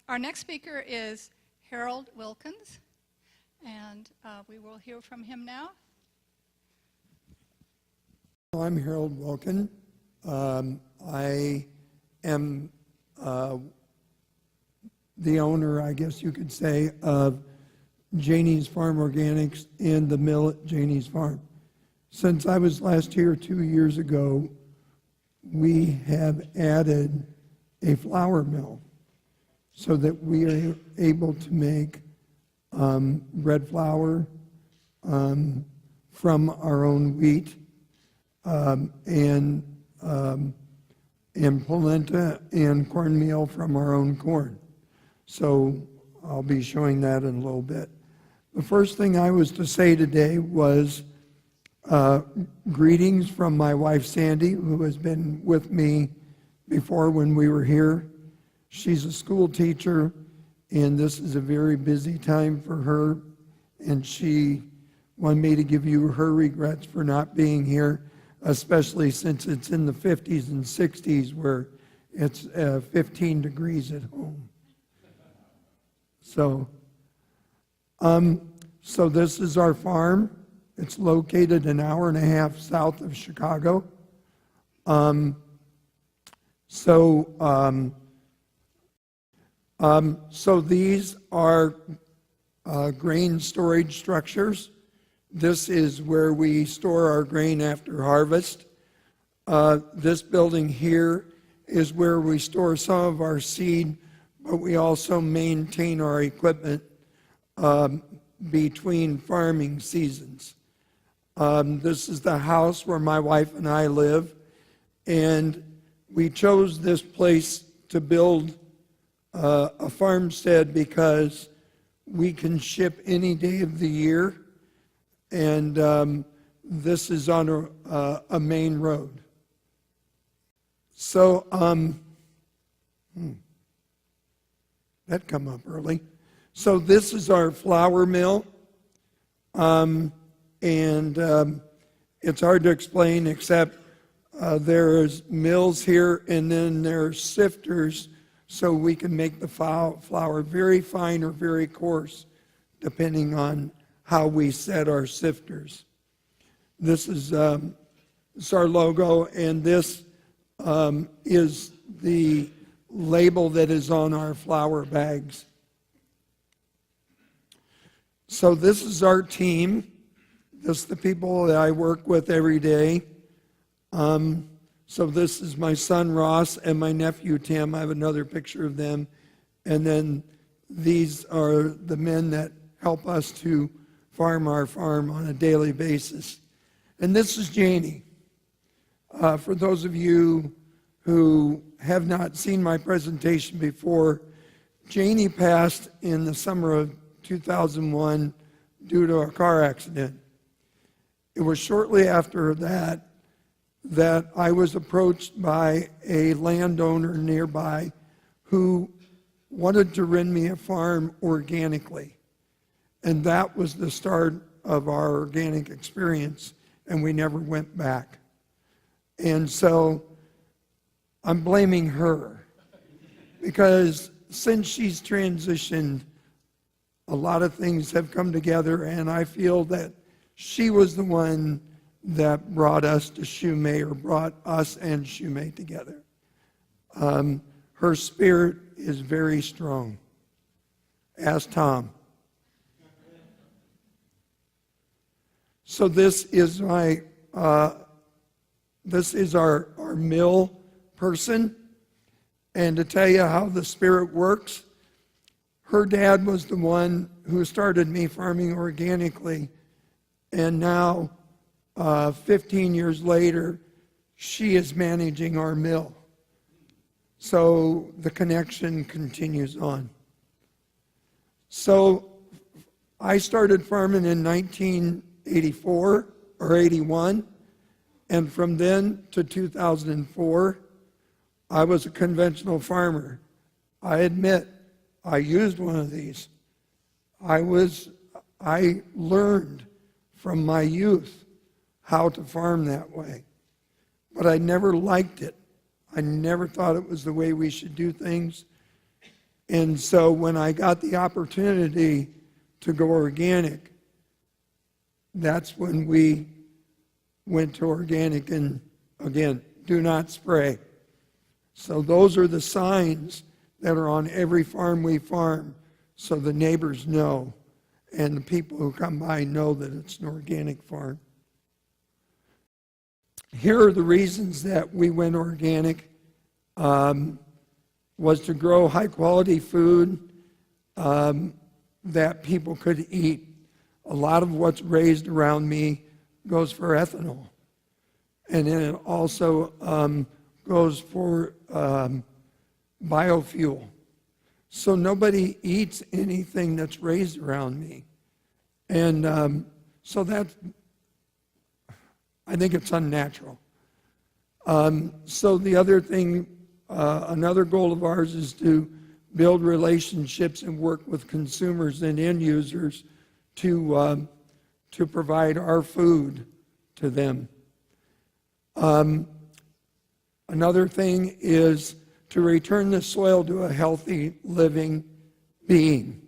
Our next speaker is Harold Wilkens, and we will hear from him now. I'm Harold Wilken. I am the owner, I guess you could say, of Janie's Farm Organics and the mill at Janie's Farm. Since I was last here 2 years ago, we have added a flour mill so that we are able to make red flour from our own wheat and polenta and cornmeal from our own corn. So I'll be showing that in a little bit. The first thing I was to say today was greetings from my wife Sandy, who has been with me before when we were here. She's a school teacher, and this is a very busy time for her, and she wanted me to give you her regrets for not being here, especially since it's in the 50s and 60s where it's 15 degrees at home. So this is our farm. It's located an hour and a half south of Chicago. So these are grain storage structures. This is where we store our grain after harvest. This building here is where we store some of our seed, but we also maintain our equipment between farming seasons. This is the house where my wife and I live, and we chose this place to build a farmstead because we can ship any day of the year, and this is on a main road. So, that come up early. So this is our flour mill, and it's hard to explain except there's mills here and then there's sifters so we can make the flour very fine or very coarse depending on how we set our sifters. This is our logo, and this is the label that is on our flour bags. So this is our team. This is the people that I work with every day. So this is my son Ross and my nephew Tim. I have another picture of them. And then these are the men that help us to farm our farm on a daily basis. And this is Janie. For those of you who have not seen my presentation before, Janie passed in the summer of 2001 due to a car accident. It was shortly after that I was approached by a landowner nearby who wanted to rent me a farm organically. And that was the start of our organic experience, and we never went back. And so I'm blaming her because since she's transitioned, a lot of things have come together, and I feel that she was the one that brought us to Shumei, or brought us and Shumei together. Her spirit is very strong. Ask Tom. So this is our mill person, and to tell you how the spirit works, her dad was the one who started me farming organically, and now 15 years later, she is managing our mill. So the connection continues on. So I started farming in 1984 or 81, and from then to 2004, I was a conventional farmer. I admit, I used one of these. I learned from my youth how to farm that way. But I never liked it. I never thought it was the way we should do things. And so when I got the opportunity to go organic, that's when we went to organic. And again, do not spray. So those are the signs that are on every farm we farm, so the neighbors know and the people who come by know that it's an organic farm. Here are the reasons that we went organic. Was to grow high quality food that people could eat. A lot of what's raised around me goes for ethanol. And then it also goes for biofuel. So nobody eats anything that's raised around me. And so that's, I think it's unnatural. So the other thing, another goal of ours is to build relationships and work with consumers and end users to provide our food to them. Another thing is to return the soil to a healthy, living being.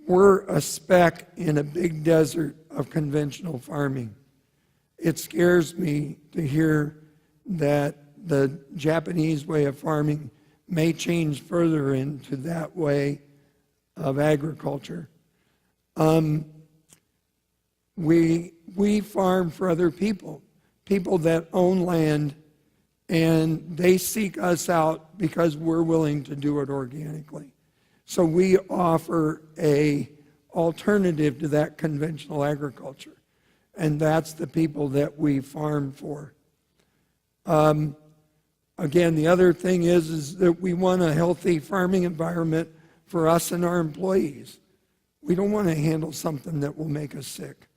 We're a speck in a big desert of conventional farming. It scares me to hear that the Japanese way of farming may change further into that way of agriculture. We farm for other people that own land, and they seek us out because we're willing to do it organically. So we offer a alternative to that conventional agriculture, and that's the people that we farm for. Again, the other thing is that we want a healthy farming environment for us and our employees. We don't want to handle something that will make us sick.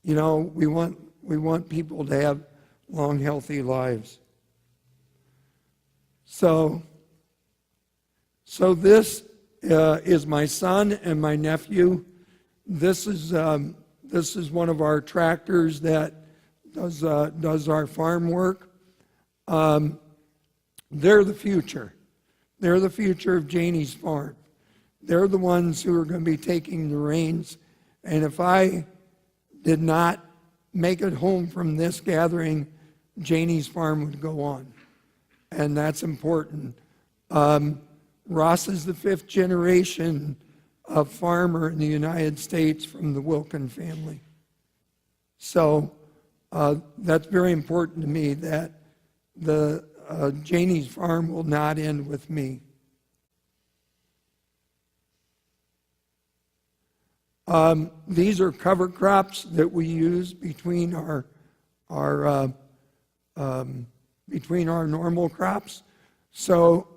You know, we want people to have long, healthy lives. So this is my son and my nephew. This is one of our tractors that does our farm work. They're the future. They're the future of Janie's farm. They're the ones who are going to be taking the reins. And if I did not make it home from this gathering, Janie's farm would go on. And that's important. Ross is the 5th generation of farmer in the United States from the Wilken family. So that's very important to me, that the Janie's farm will not end with me. These are cover crops that we use between our normal crops. So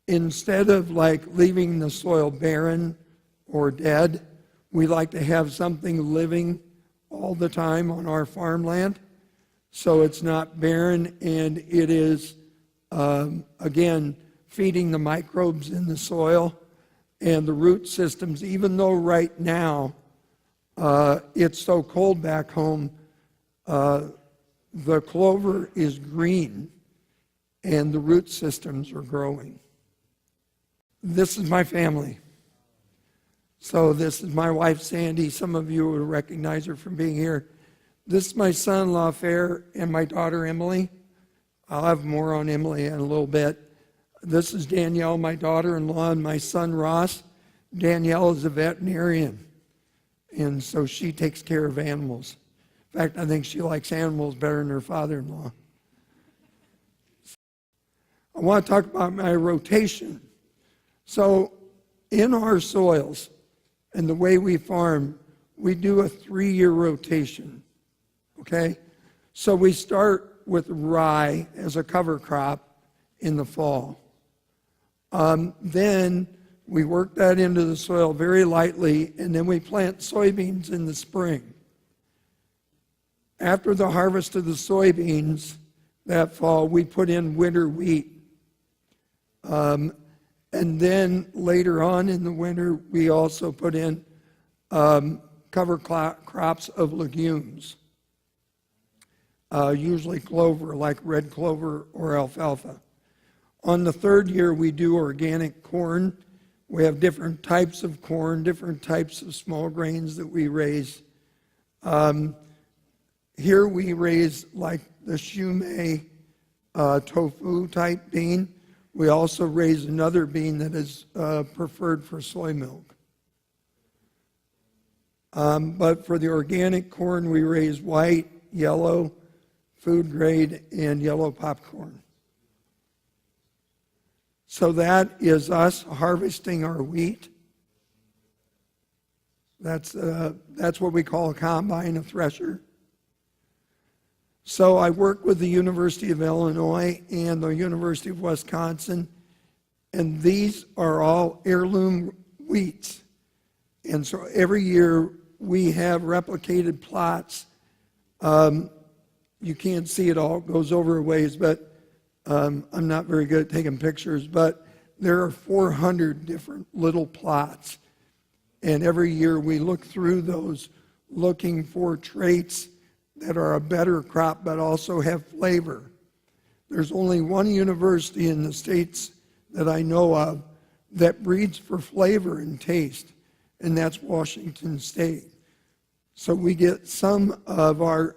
instead of like leaving the soil barren or dead, we like to have something living all the time on our farmland. So it's not barren, and it is, again, feeding the microbes in the soil and the root systems. Even though right now it's so cold back home, the clover is green and the root systems are growing. This is my family. So this is my wife, Sandy. Some of you will recognize her from being here. This is my son-in-law, Fair, and my daughter, Emily. I'll have more on Emily in a little bit. This is Danielle, my daughter-in-law, and my son, Ross. Danielle is a veterinarian, and so she takes care of animals. In fact, I think she likes animals better than her father-in-law. I want to talk about my rotation. So in our soils and the way we farm, we do a 3-year rotation. Okay? So we start with rye as a cover crop in the fall. Then we work that into the soil very lightly, and then we plant soybeans in the spring. After the harvest of the soybeans that fall, we put in winter wheat. And then later on in the winter, we also put in cover crops of legumes. Usually clover, like red clover or alfalfa. On the third year, we do organic corn. We have different types of corn, different types of small grains that we raise. Here we raise like the shumei tofu type bean. We also raise another bean that is preferred for soy milk. But for the organic corn, we raise white, yellow, food grade, and yellow popcorn. So that is us harvesting our wheat. That's what we call a combine, a thresher. So I work with the University of Illinois and the University of Wisconsin, and these are all heirloom wheats. And so every year we have replicated plots. You can't see it all, it goes over a ways, but I'm not very good at taking pictures, but there are 400 different little plots. And every year we look through those looking for traits that are a better crop but also have flavor. There's only one university in the states that I know of that breeds for flavor and taste, and that's Washington State. So we get some of our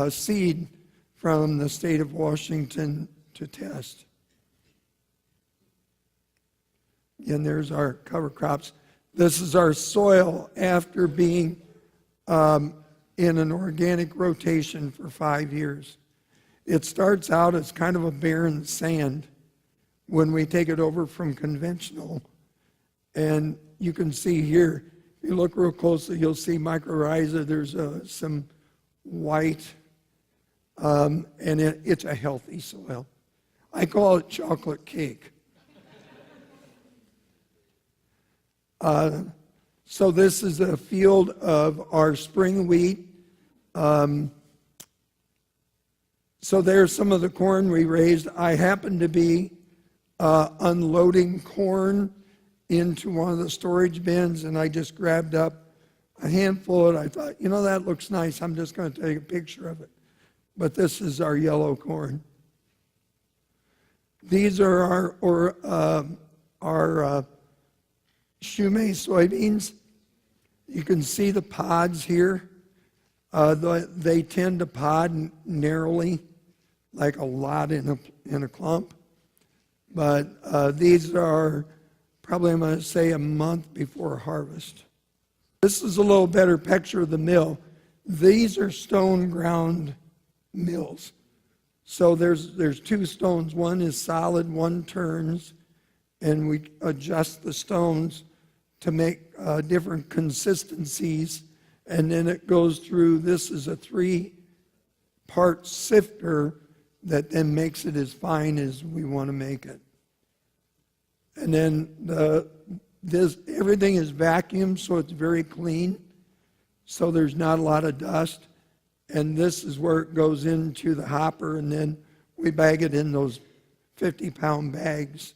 seed from the state of Washington to test. And there's our cover crops. This is our soil after being in an organic rotation for 5 years. It starts out as kind of a barren sand when we take it over from conventional. And you can see here, if you look real closely, you'll see mycorrhiza. There's some white, and it's a healthy soil. I call it chocolate cake. So this is a field of our spring wheat. So there's some of the corn we raised. I happened to be unloading corn into one of the storage bins, and I just grabbed up a handful, and I thought, that looks nice. I'm just going to take a picture of it. But this is our yellow corn. These are our shumei soybeans. You can see the pods here. They tend to pod narrowly, like a lot in a clump. But these are probably, I'm going to say, a month before harvest. This is a little better picture of the mill. These are stone ground mills. So there's two stones. One is solid, one turns, and we adjust the stones to make different consistencies, and then it goes through. This is a 3-part sifter that then makes it as fine as we want to make it. And then everything is vacuumed, so it's very clean, so there's not a lot of dust. And this is where it goes into the hopper, and then we bag it in those 50-pound bags.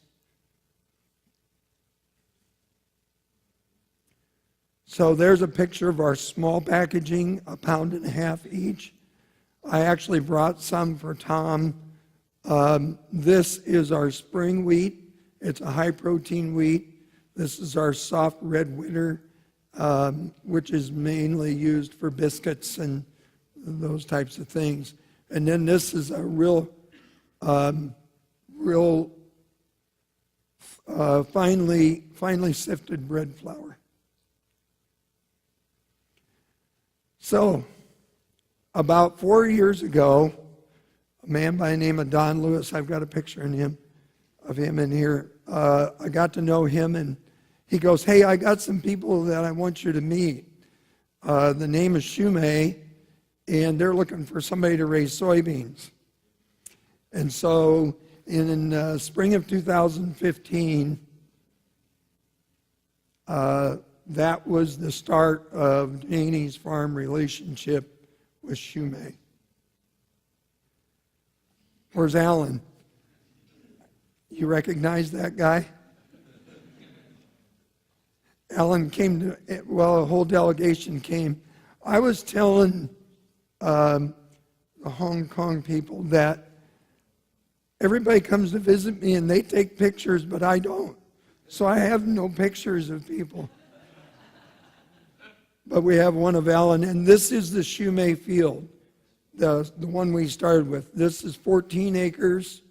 So there's a picture of our small packaging, 1.5 pounds each. I actually brought some for Tom. This is our spring wheat. It's a high-protein wheat. This is our soft red winter, which is mainly used for biscuits and those types of things. And then this is a real finely sifted bread flour. So, about 4 years ago, a man by the name of Don Lewis, I've got a picture of him in here. I got to know him, and he goes, "Hey, I got some people that I want you to meet. The name is Shumei, and they're looking for somebody to raise soybeans." And so in spring of 2015, that was the start of Danny's farm relationship with Shumei. Where's Alan? You recognize that guy? Alan came a whole delegation came. I was telling the Hong Kong people that everybody comes to visit me and they take pictures, but I don't. So I have no pictures of people. But we have one of Alan, and this is the Shumay field, the one we started with. This is 14 acres,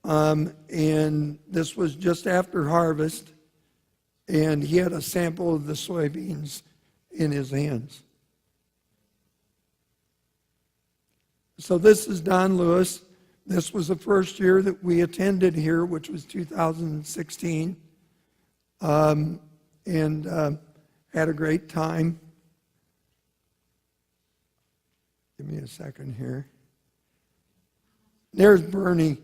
and this was just after harvest, and he had a sample of the soybeans in his hands. So this is Don Lewis. This was the first year that we attended here, which was 2016, and had a great time. Give me a second here. There's Bernie.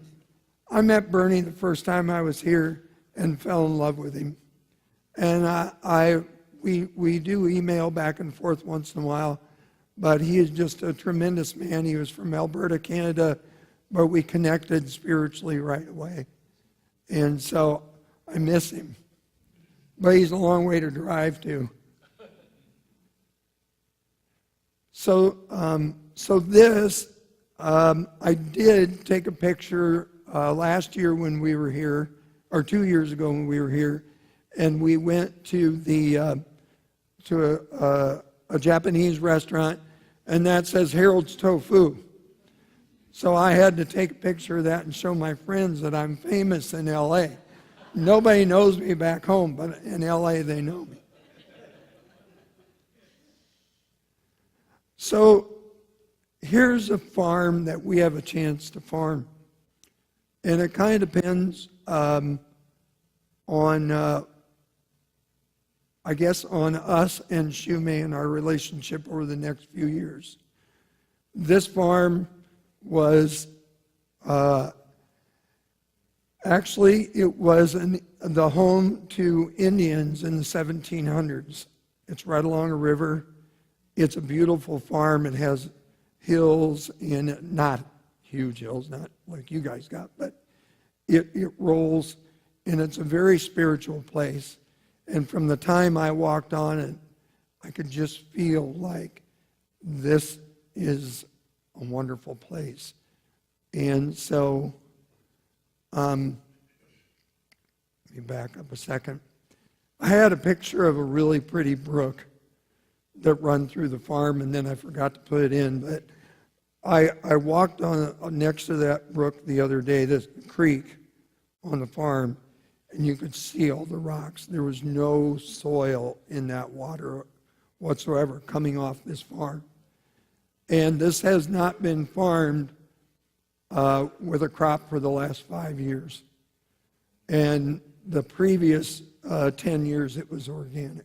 I met Bernie the first time I was here and fell in love with him. And we do email back and forth once in a while, but he is just a tremendous man. He was from Alberta, Canada, but we connected spiritually right away. And so I miss him. But he's a long way to drive to. So this, I did take a picture last year when we were here, or 2 years ago when we were here, and we went to a Japanese restaurant, and that says Harold's Tofu. So I had to take a picture of that and show my friends that I'm famous in L.A. Nobody knows me back home, but in L.A. they know me. So here's a farm that we have a chance to farm. And it kind of depends on, I guess, on us and Shumay and our relationship over the next few years. This farm was, actually, it was the home to Indians in the 1700s. It's right along a river. It's a beautiful farm. It has hills in it, not huge hills, not like you guys got, but it rolls, and it's a very spiritual place. And from the time I walked on it, I could just feel like this is a wonderful place. And so, let me back up a second. I had a picture of a really pretty brook that run through the farm, and then I forgot to put it in, but I walked on next to that brook the other day, this creek on the farm, and you could see all the rocks. There was no soil in that water whatsoever coming off this farm. And this has not been farmed with a crop for the last 5 years. And the previous 10 years it was organic.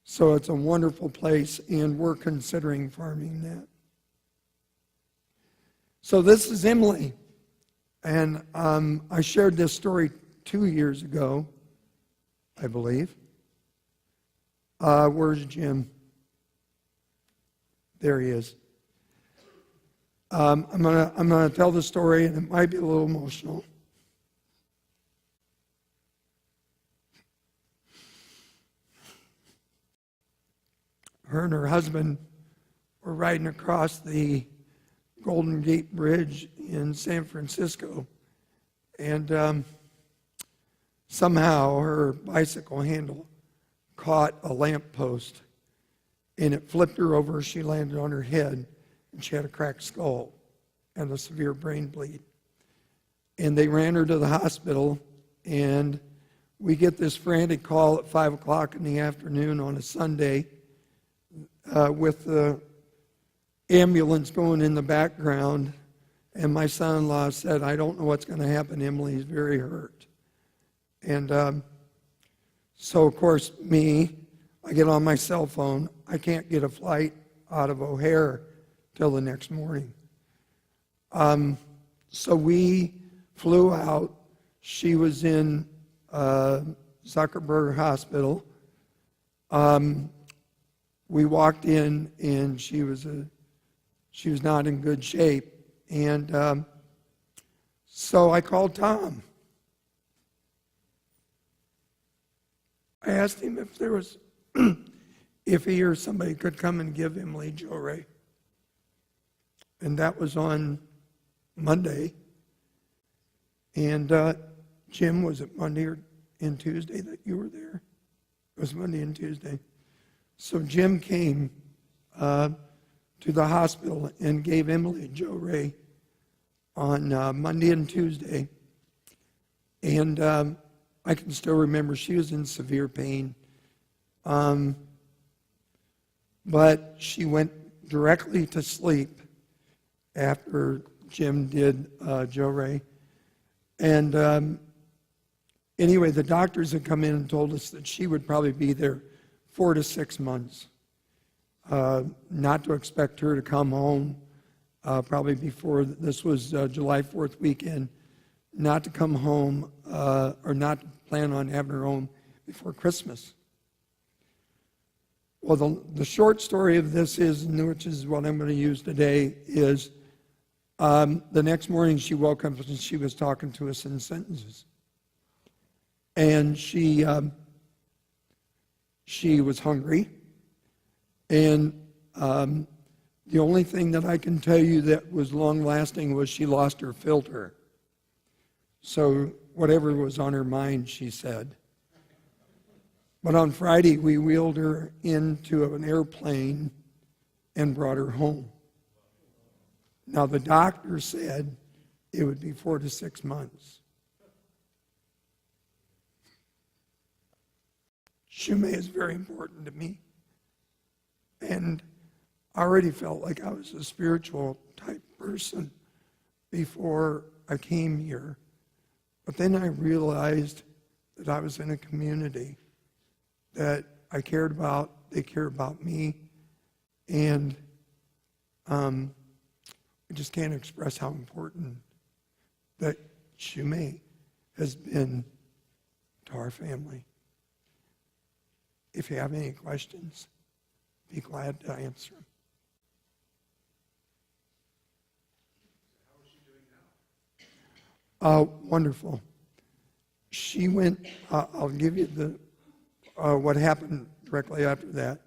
So it's a wonderful place, and we're considering farming that. So this is Emily, and I shared this story 2 years ago, I believe. Where's Jim? There he is. I'm gonna tell the story, and it might be a little emotional. Her and her husband were riding across the Golden Gate Bridge in San Francisco, and somehow her bicycle handle caught a lamppost, and it flipped her over. She landed on her head, and she had a cracked skull and a severe brain bleed. And they ran her to the hospital, and we get this frantic call at 5 o'clock in the afternoon on a Sunday with the ambulance going in the background, and my son-in-law said, "I don't know what's going to happen. Emily's very hurt." And so, of course, I get on my cell phone. I can't get a flight out of O'Hare till the next morning. So we flew out. She was in Zuckerberg Hospital. We walked in, and she was not in good shape. And so I called Tom. I asked him if there was, if he or somebody could come and give Emily Joe Ray. And that was on Monday. And Jim, was it Monday and Tuesday that you were there? It was Monday and Tuesday. So Jim came to the hospital and gave Emily Joe Ray on Monday and Tuesday. And I can still remember she was in severe pain. But she went directly to sleep after Jim did Joe Ray. And anyway, the doctors had come in and told us that she would probably be there 4 to 6 months. Not to expect her to come home probably before, this was July 4th weekend, not to come home or not to plan on having her home before Christmas. Well, the short story of this is, which is what I'm going to use today, is the next morning she woke up and she was talking to us in sentences. And she was hungry. And the only thing that I can tell you that was long-lasting was she lost her filter. So whatever was on her mind, she said. But on Friday, we wheeled her into an airplane and brought her home. Now, the doctor said it would be 4 to 6 months. Shume is very important to me. And I already felt like I was a spiritual type person before I came here. But then I realized that I was in a community that I cared about, they cared about me, and I just can't express how important that Shume has been to our family. If you have any questions, be glad to answer them. How is she doing now? Wonderful. She went, I'll give you the what happened directly after that.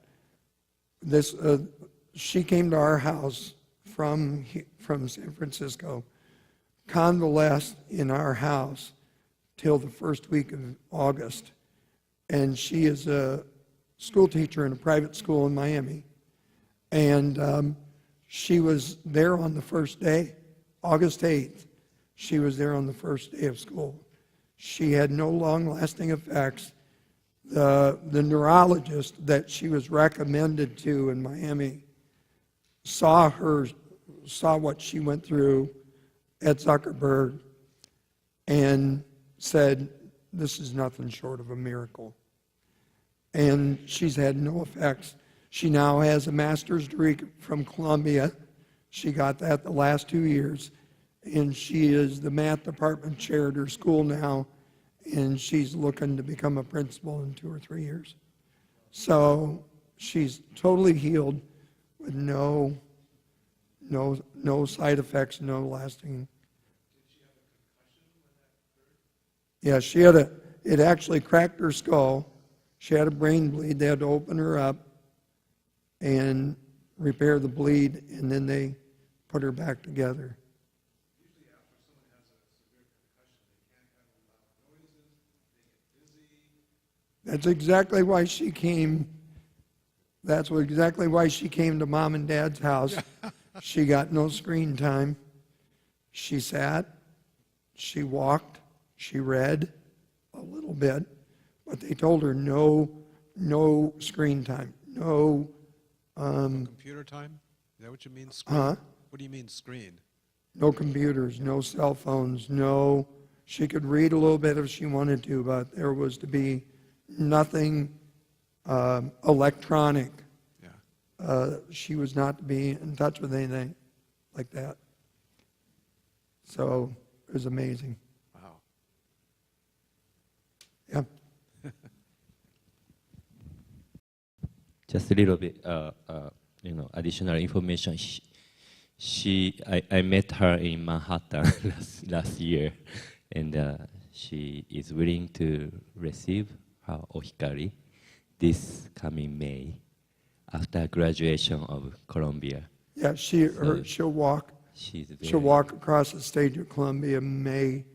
She came to our house from San Francisco, convalesced in our house till the first week of August. And she is a school teacher in a private school in Miami. And she was there on the first day, August 8th. She was there on the first day of school. She had no long-lasting effects. The neurologist that she was recommended to in Miami saw what she went through at Zuckerberg and said, this is nothing short of a miracle. And she's had no effects. She now has a master's degree from Columbia. She got that the last 2 years. And she is the math department chair at her school now. And she's looking to become a principal in 2 or 3 years. So she's totally healed with no side effects, no lasting. Did she have a concussion when that occurred? Yeah, it actually cracked her skull. She had a brain bleed. They had to open her up and repair the bleed, and then they put her back together. Usually after someone has a severe concussion, they can't have loud noises, they get dizzy. That's exactly why she came. That's exactly why she came to Mom and Dad's house. She got no screen time. She sat, she walked, she read a little bit, but they told her no screen time, no. Computer time? Is that what you mean, screen? What do you mean, screen? No computers, no cell phones, no. She could read a little bit if she wanted to, but there was to be nothing electronic. Yeah. She was not to be in touch with anything like that. So it was amazing. Wow. Yeah. Just a little bit, additional information. I met her in Manhattan last year, and she is willing to receive her ohikari this coming May after graduation of Columbia. Yeah, she'll walk. She's very, She'll walk across the stage of Columbia in May,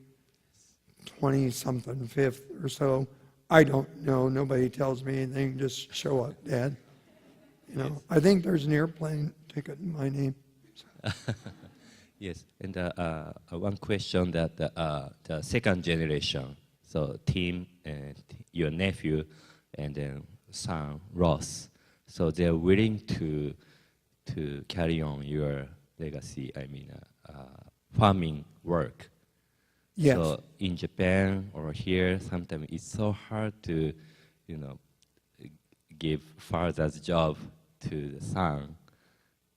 20-something, fifth or so. I don't know. Nobody tells me anything. Just show up, Dad. You know, I think there's an airplane ticket in my name. Yes, and one question that the second generation, so Tim and your nephew and then son Ross, so they're willing to carry on your legacy. I mean, farming work. Yes. So in Japan or here, sometimes it's so hard to, you know, give father's job to the son.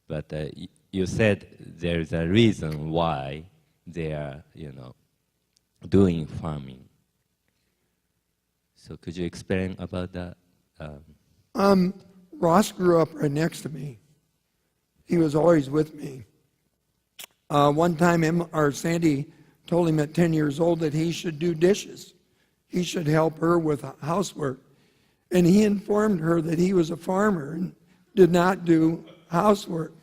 But you said there's a reason why they are, you know, doing farming. So could you explain about that? Ross grew up right next to me. He was always with me. One time, Sandy told him at 10 years old that he should do dishes. He should help her with housework. And he informed her that he was a farmer and did not do housework.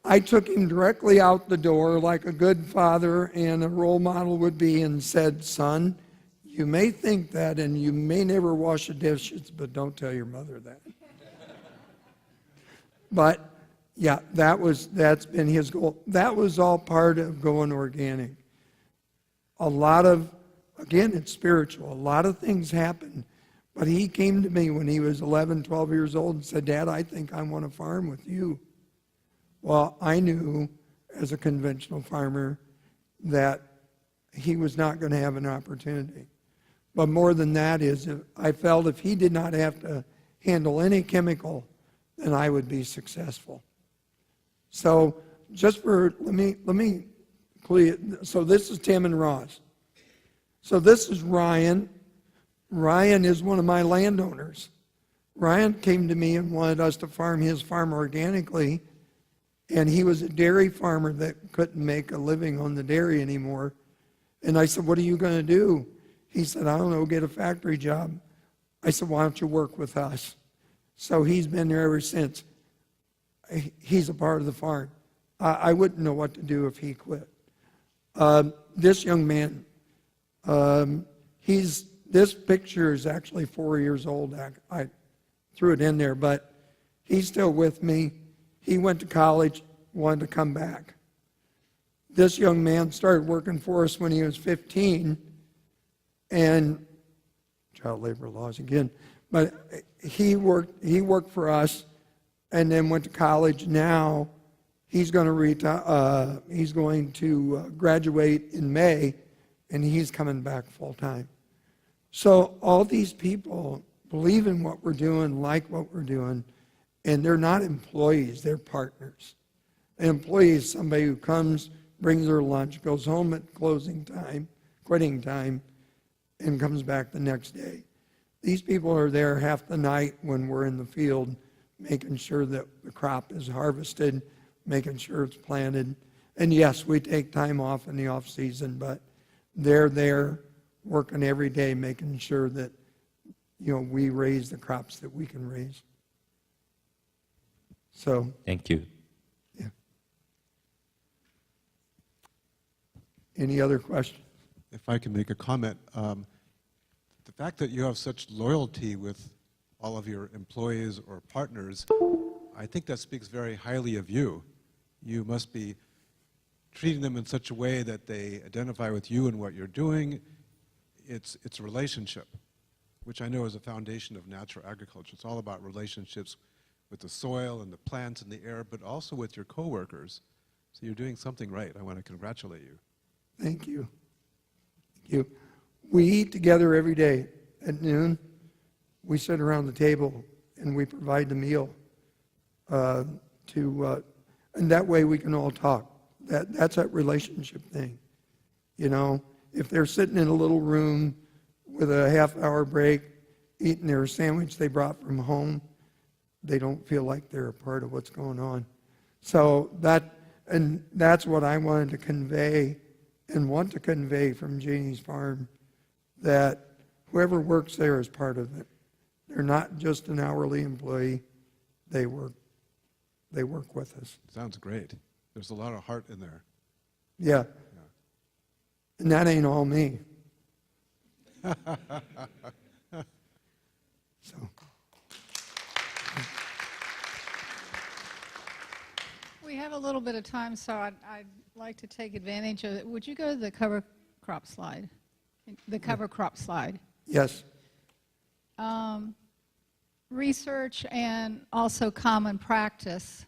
I took him directly out the door like a good father and a role model would be and said, son, you may think that and you may never wash the dishes, but don't tell your mother that. But yeah, that's been his goal. That was all part of going organic. A lot of, again, it's spiritual. A lot of things happen. But he came to me when he was 11, 12 years old and said, Dad, I think I want to farm with you. Well, I knew as a conventional farmer that he was not going to have an opportunity. But more than that is, I felt if he did not have to handle any chemical, then I would be successful. So just for, let me clear, so this is Tim and Ross. So this is Ryan. Ryan is one of my landowners. Ryan came to me and wanted us to farm his farm organically, and he was a dairy farmer that couldn't make a living on the dairy anymore. And I said, what are you going to do? He said, I don't know, get a factory job. I said, why don't you work with us? So he's been there ever since. He's a part of the farm. I wouldn't know what to do if he quit. This young man, this picture is actually 4 years old. I threw it in there, but he's still with me. He went to college, wanted to come back. This young man started working for us when he was 15, and child labor laws again. But he worked for us, and then went to college. Now he's going to retire. He's going to graduate in May, and he's coming back full time. So all these people believe in what we're doing, like what we're doing, and they're not employees, they're partners. An employee is somebody who comes, brings their lunch, goes home at closing time, quitting time, and comes back the next day. These people are there half the night when we're in the field, making sure that the crop is harvested, making sure it's planted. And yes, we take time off in the off season, but they're there working every day, making sure that, you know, we raise the crops that we can raise. So Thank you. yeah. Any other questions? If I can make a comment, the fact that you have such loyalty with all of your employees or partners, I think that speaks very highly of you. You must be treating them in such a way that they identify with you and what you're doing. It's a relationship, which I know is a foundation of natural agriculture. It's all about relationships with the soil and the plants and the air, but also with your coworkers. So you're doing something right. I want to congratulate you. Thank you. Thank you. We eat together every day at noon. We sit around the table and we provide the meal and that way we can all talk. That's that relationship thing. You know, if they're sitting in a little room with a half-hour break, eating their sandwich they brought from home, they don't feel like they're a part of what's going on. So that's what I wanted to convey and want to convey from Janie's Farm, that whoever works there is part of it. They're not just an hourly employee. They work with us. Sounds great. There's a lot of heart in there. Yeah. And that ain't all me. So, We have a little bit of time, so I'd like to take advantage of it. Would you go to the cover crop slide? The cover crop slide. yes. Research and also common practice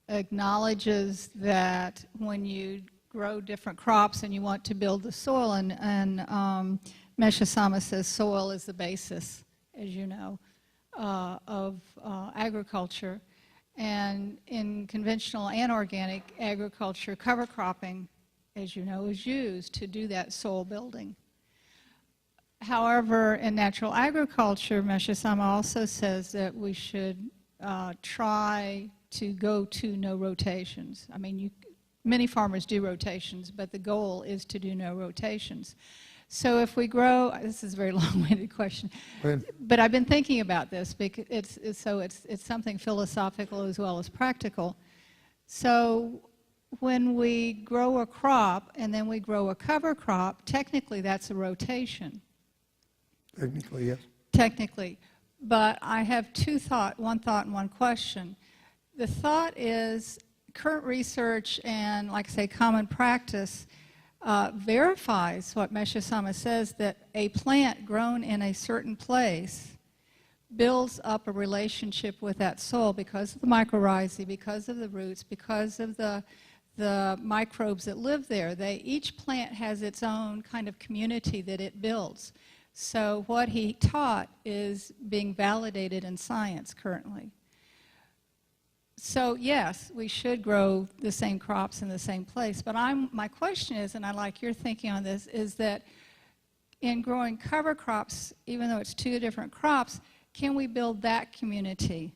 acknowledges that when you grow different crops and you want to build the soil, and Mesha-sama says soil is the basis, as you know, of agriculture. And in conventional and organic agriculture, cover cropping, as you know, is used to do that soil building. However, in natural agriculture, Mesha-sama also says that we should try to go to no rotations. I mean, many farmers do rotations, but the goal is to do no rotations. So if we grow, this is a very long-winded question, but I've been thinking about this because it's something philosophical as well as practical. So when we grow a crop and then we grow a cover crop, technically that's a rotation. Technically, yes. Technically. But I have one thought and one question. The thought is current research and, like I say, common practice verifies what Mesha-sama says, that a plant grown in a certain place builds up a relationship with that soil because of the mycorrhizae, because of the roots, because of the microbes that live there. Each plant has its own kind of community that it builds. So what he taught is being validated in science currently. So yes, we should grow the same crops in the same place, but my question is, and I like your thinking on this, is that in growing cover crops, even though it's two different crops, can we build that community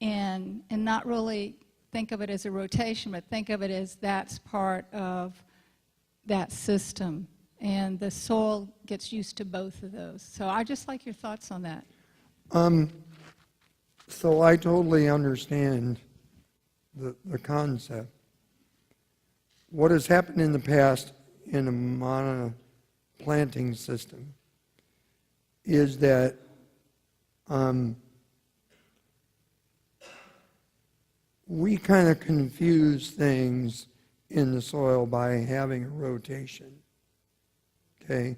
and not really think of it as a rotation, but think of it as that's part of that system, and the soil gets used to both of those. So I just like your thoughts on that. So I totally understand the concept. What has happened in the past in a monoplanting system is that we kind of confuse things in the soil by having a rotation. Okay?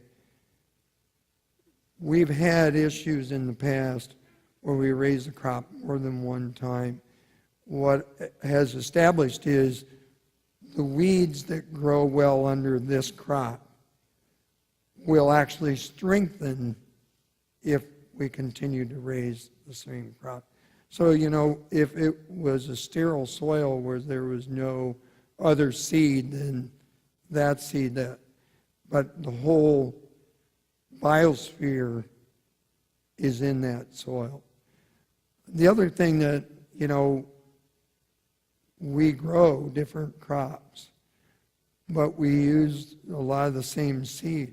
We've had issues in the past where we raise a crop more than one time. What has established is the weeds that grow well under this crop will actually strengthen if we continue to raise the same crop. So, you know, if it was a sterile soil where there was no other seed than that seed, but the whole biosphere is in that soil. The other thing that, you know, we grow different crops, but we use a lot of the same seed.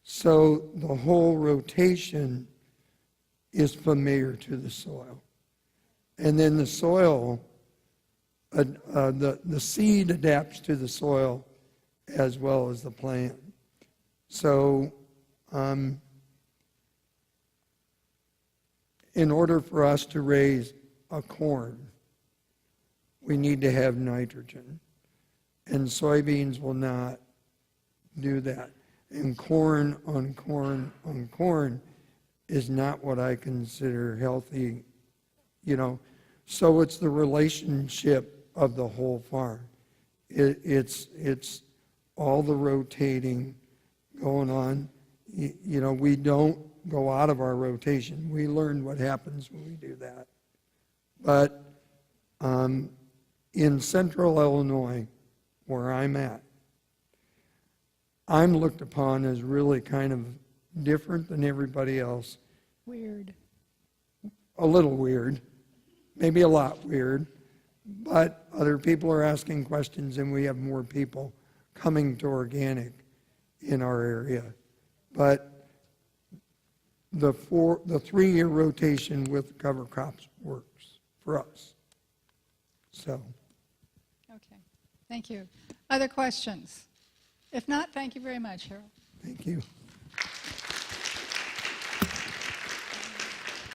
So the whole rotation is familiar to the soil. And then the soil, the seed adapts to the soil as well as the plant. So in order for us to raise a corn, we need to have nitrogen. And soybeans will not do that. And corn on corn on corn is not what I consider healthy, you know. So it's the relationship of the whole farm. It's all the rotating going on. You know, we don't go out of our rotation. We learn what happens when we do that. But in central Illinois, where I'm at, I'm looked upon as really kind of different than everybody else. Weird. A little weird, maybe a lot weird, but other people are asking questions and we have more people coming to organic in our area. But the 3-year rotation with cover crops works for us. So. Okay, thank you. Other questions? If not, thank you very much, Harold. Thank you.